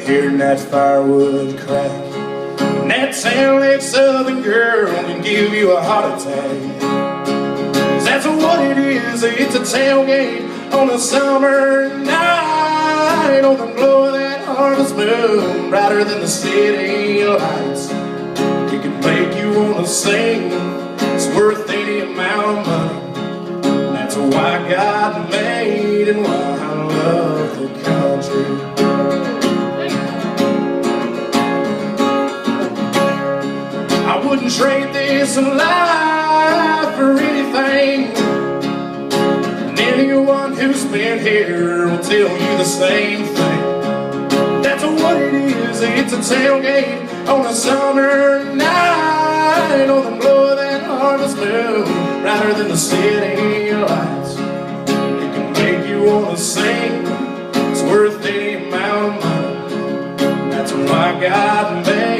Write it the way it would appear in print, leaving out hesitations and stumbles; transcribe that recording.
hearing that firewood crack. And that town-lit southern girl can give you a heart attack. 'Cause that's what it is, it's a tailgate on a summer night. On the glow of that harvest moon, brighter than the city lights. It can make you wanna sing, it's worth any amount of money. That's why God made and why I love the country. I wouldn't trade this life for anything. And anyone who's been here will tell you the same thing. That's what it is, it's a tailgate on a summer night. On the glow of that harvest moon, brighter than the city lights. It can make you wanna sing, it's worth any amount of money. That's why God made